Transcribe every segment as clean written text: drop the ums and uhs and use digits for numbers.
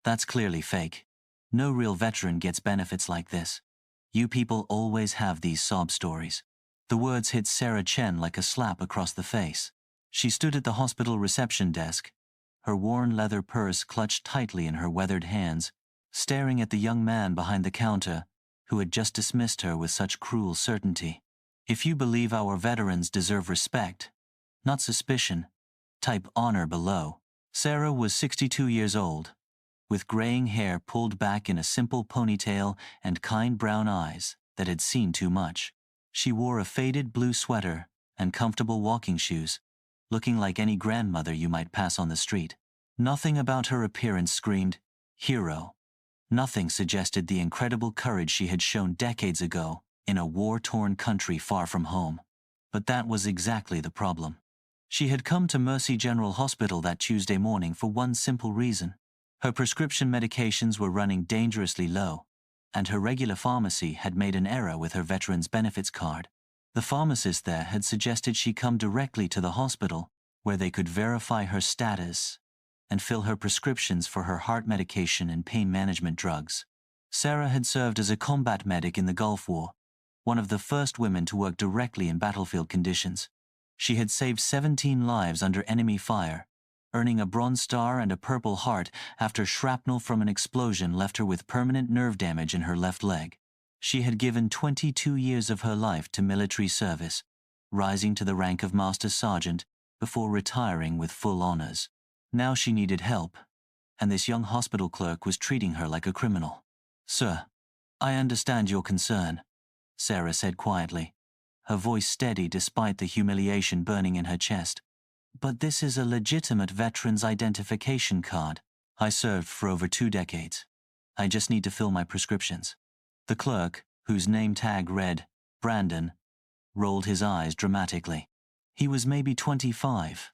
That's clearly fake. No real veteran gets benefits like this. You people always have these sob stories. The words hit Sarah Chen like a slap across the face. She stood at the hospital reception desk, her worn leather purse clutched tightly in her weathered hands, staring at the young man behind the counter who had just dismissed her with such cruel certainty. If you believe our veterans deserve respect, not suspicion, type honor below. Sarah was 62 years old, with graying hair pulled back in a simple ponytail and kind brown eyes that had seen too much. She wore a faded blue sweater and comfortable walking shoes, looking like any grandmother you might pass on the street. Nothing about her appearance screamed hero. Nothing suggested the incredible courage she had shown decades ago in a war-torn country far from home. But that was exactly the problem. She had come to Mercy General Hospital that Tuesday morning for one simple reason. Her prescription medications were running dangerously low, and her regular pharmacy had made an error with her Veterans Benefits card. The pharmacist there had suggested she come directly to the hospital, where they could verify her status and fill her prescriptions for her heart medication and pain management drugs. Sarah had served as a combat medic in the Gulf War, one of the first women to work directly in battlefield conditions. She had saved 17 lives under enemy fire, earning a Bronze Star and a Purple Heart after shrapnel from an explosion left her with permanent nerve damage in her left leg. She had given 22 years of her life to military service, rising to the rank of Master Sergeant before retiring with full honors. Now she needed help, and this young hospital clerk was treating her like a criminal. "Sir, I understand your concern," Sarah said quietly, her voice steady despite the humiliation burning in her chest. "But this is a legitimate veteran's identification card. I served for over 2 decades. I just need to fill my prescriptions." The clerk, whose name tag read Brandon, rolled his eyes dramatically. He was maybe 25,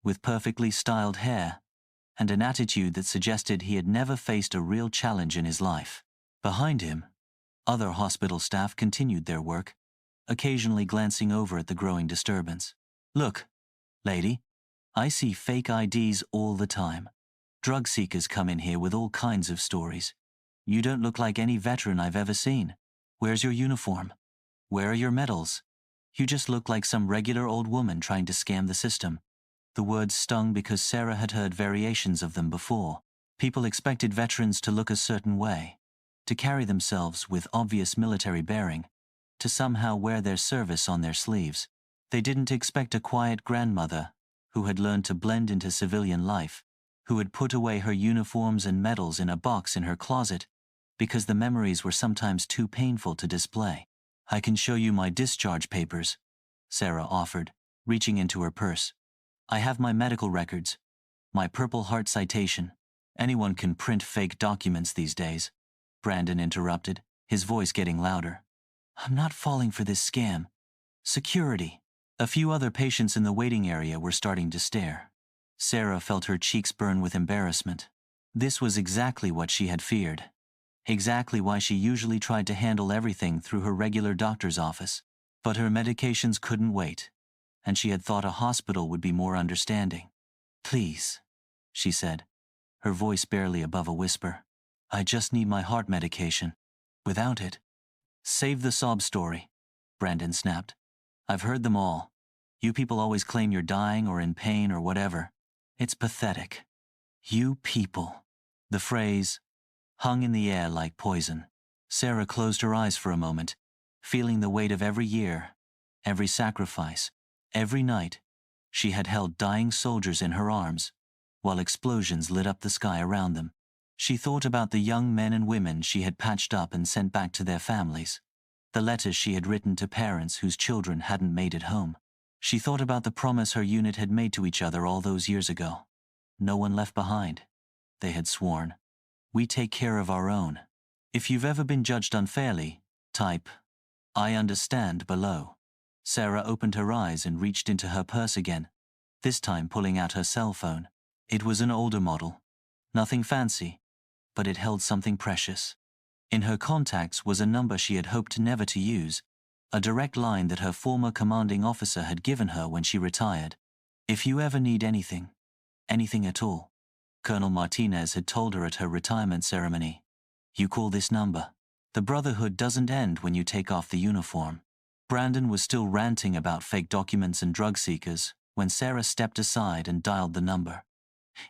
with perfectly styled hair, and an attitude that suggested he had never faced a real challenge in his life. Behind him, other hospital staff continued their work, occasionally glancing over at the growing disturbance. "Look, lady, I see fake IDs all the time. Drug seekers come in here with all kinds of stories. You don't look like any veteran I've ever seen. Where's your uniform? Where are your medals? You just look like some regular old woman trying to scam the system." The words stung because Sarah had heard variations of them before. People expected veterans to look a certain way, to carry themselves with obvious military bearing, to somehow wear their service on their sleeves. They didn't expect a quiet grandmother who had learned to blend into civilian life, who had put away her uniforms and medals in a box in her closet because the memories were sometimes too painful to display. "I can show you my discharge papers," Sarah offered, reaching into her purse. "I have my medical records, my Purple Heart citation." "Anyone can print fake documents these days," Brandon interrupted, his voice getting louder. "I'm not falling for this scam. Security." A few other patients in the waiting area were starting to stare. Sarah felt her cheeks burn with embarrassment. This was exactly what she had feared. Exactly why she usually tried to handle everything through her regular doctor's office. But her medications couldn't wait, and she had thought a hospital would be more understanding. "Please," she said, her voice barely above a whisper. "I just need my heart medication. Without it—" "Save the sob story," Brandon snapped. "I've heard them all. You people always claim you're dying or in pain or whatever. It's pathetic." "You people." The phrase hung in the air like poison. Sarah closed her eyes for a moment, feeling the weight of every year, every sacrifice, every night she had held dying soldiers in her arms, while explosions lit up the sky around them. She thought about the young men and women she had patched up and sent back to their families, the letters she had written to parents whose children hadn't made it home. She thought about the promise her unit had made to each other all those years ago. "No one left behind," they had sworn. "We take care of our own." If you've ever been judged unfairly, type "I understand" below. Sarah opened her eyes and reached into her purse again, this time pulling out her cell phone. It was an older model. Nothing fancy, but it held something precious. In her contacts was a number she had hoped never to use, a direct line that her former commanding officer had given her when she retired. "If you ever need anything, anything at all, Colonel Martinez had told her at her retirement ceremony. You call this number. The brotherhood doesn't end when you take off the uniform. Brandon was still ranting about fake documents and drug seekers when Sarah stepped aside and dialed the number.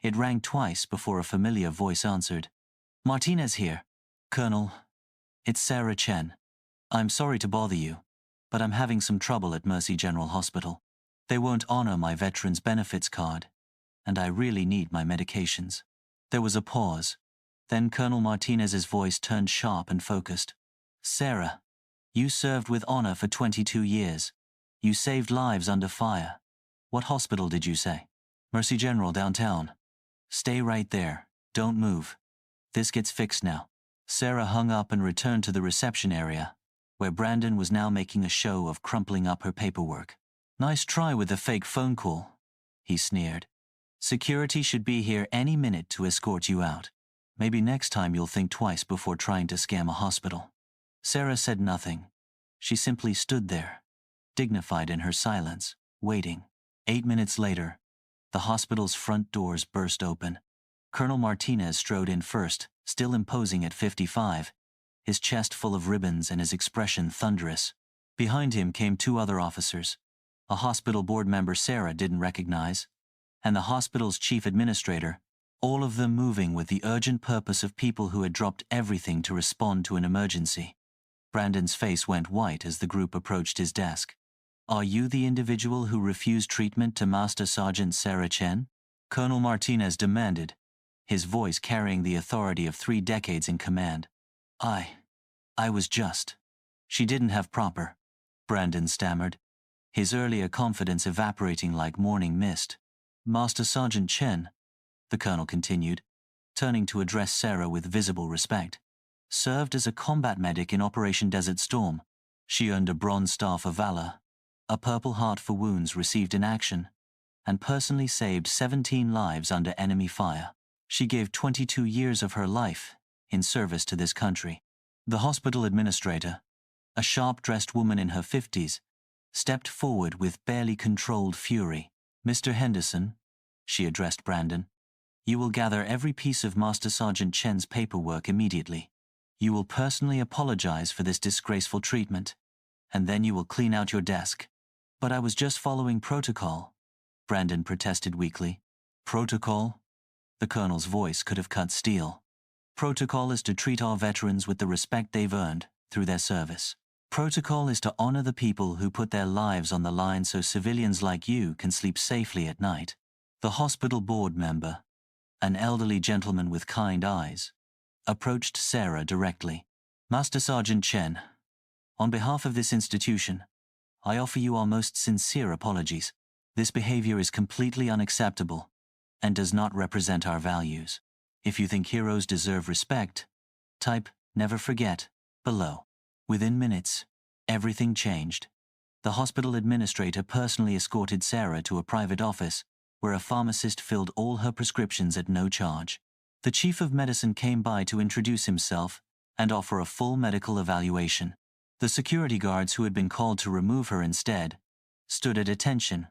It rang twice before a familiar voice answered. Martinez here. Colonel, it's Sarah Chen. I'm sorry to bother you, but I'm having some trouble at Mercy General Hospital. They won't honor my Veterans Benefits card, and I really need my medications. There was a pause. Then Colonel Martinez's voice turned sharp and focused. Sarah, you served with honor for 22 years. You saved lives under fire. What hospital did you say? Mercy General downtown. Stay right there. Don't move. This gets fixed now. Sarah hung up and returned to the reception area, where Brandon was now making a show of crumpling up her paperwork. Nice try with the fake phone call, he sneered. Security should be here any minute to escort you out. Maybe next time you'll think twice before trying to scam a hospital. Sarah said nothing. She simply stood there, dignified in her silence, waiting. 8 minutes later, the hospital's front doors burst open. Colonel Martinez strode in first, still imposing at 55, his chest full of ribbons and his expression thunderous. Behind him came 2 other officers, a hospital board member Sarah didn't recognize, and the hospital's chief administrator, all of them moving with the urgent purpose of people who had dropped everything to respond to an emergency. Brandon's face went white as the group approached his desk. Are you the individual who refused treatment to Master Sergeant Sarah Chen? Colonel Martinez demanded, his voice carrying the authority of 3 decades in command. I was just. She didn't have proper. Brandon stammered, his earlier confidence evaporating like morning mist. Master Sergeant Chen, the colonel continued, turning to address Sarah with visible respect, served as a combat medic in Operation Desert Storm. She earned a Bronze Star for Valor, a Purple Heart for wounds received in action, and personally saved 17 lives under enemy fire. She gave 22 years of her life in service to this country. The hospital administrator, a sharp-dressed woman in her 50s, stepped forward with barely controlled fury. Mr. Henderson, she addressed Brandon, you will gather every piece of Master Sergeant Chen's paperwork immediately. You will personally apologize for this disgraceful treatment, and then you will clean out your desk. But I was just following protocol, Brandon protested weakly. Protocol? The colonel's voice could have cut steel. Protocol is to treat our veterans with the respect they've earned through their service. Protocol is to honor the people who put their lives on the line so civilians like you can sleep safely at night. The hospital board member, an elderly gentleman with kind eyes, approached Sarah directly. Master Sergeant Chen, on behalf of this institution, I offer you our most sincere apologies. This behavior is completely unacceptable and does not represent our values. If you think heroes deserve respect, type "never forget" below. Within minutes, everything changed. The hospital administrator personally escorted Sarah to a private office where a pharmacist filled all her prescriptions at no charge. The chief of medicine came by to introduce himself and offer a full medical evaluation. The security guards who had been called to remove her instead stood at attention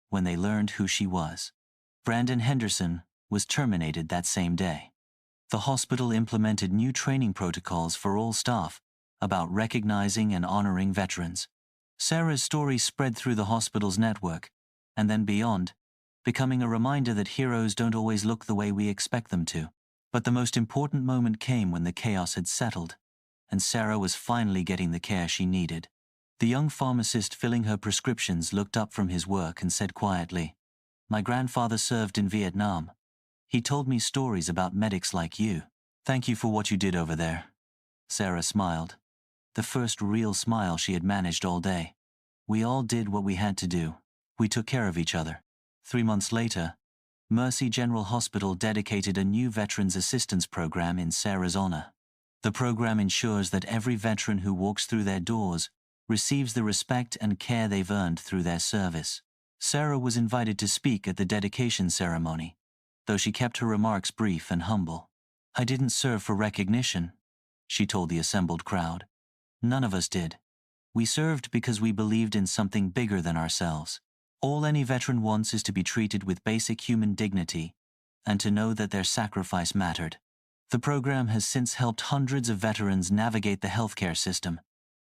when they learned who she was. Brandon Henderson was terminated that same day. The hospital implemented new training protocols for all staff about recognizing and honoring veterans. Sarah's story spread through the hospital's network, and then beyond, becoming a reminder that heroes don't always look the way we expect them to. But the most important moment came when the chaos had settled, and Sarah was finally getting the care she needed. The young pharmacist filling her prescriptions looked up from his work and said quietly, "My grandfather served in Vietnam. He told me stories about medics like you. Thank you for what you did over there." Sarah smiled, the first real smile she had managed all day. We all did what we had to do. We took care of each other. 3 months later, Mercy General Hospital dedicated a new Veterans Assistance Program in Sarah's honor. The program ensures that every veteran who walks through their doors receives the respect and care they've earned through their service. Sarah was invited to speak at the dedication ceremony, though she kept her remarks brief and humble. "I didn't serve for recognition," she told the assembled crowd. "None of us did. We served because we believed in something bigger than ourselves. All any veteran wants is to be treated with basic human dignity and to know that their sacrifice mattered. The program has since helped hundreds of veterans navigate the healthcare system,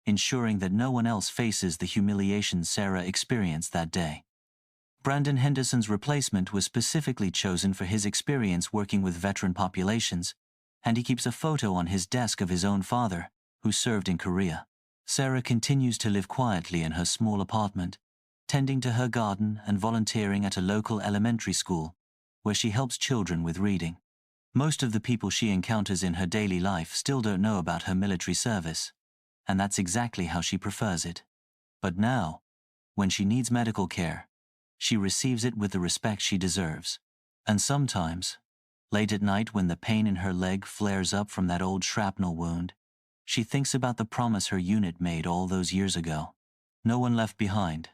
ensuring that no one else faces the humiliation Sarah experienced that day. Brandon Henderson's replacement was specifically chosen for his experience working with veteran populations, and he keeps a photo on his desk of his own father, who served in Korea. Sarah continues to live quietly in her small apartment, tending to her garden and volunteering at a local elementary school, where she helps children with reading. Most of the people she encounters in her daily life still don't know about her military service, and that's exactly how she prefers it. But now, when she needs medical care, she receives it with the respect she deserves. And sometimes, late at night when the pain in her leg flares up from that old shrapnel wound, she thinks about the promise her unit made all those years ago. No one left behind.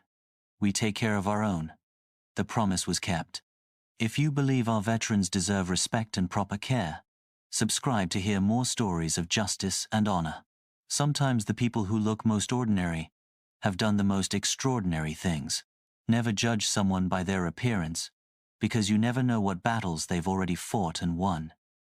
We take care of our own. The promise was kept. If you believe our veterans deserve respect and proper care, subscribe to hear more stories of justice and honor. Sometimes the people who look most ordinary have done the most extraordinary things. Never judge someone by their appearance, because you never know what battles they've already fought and won.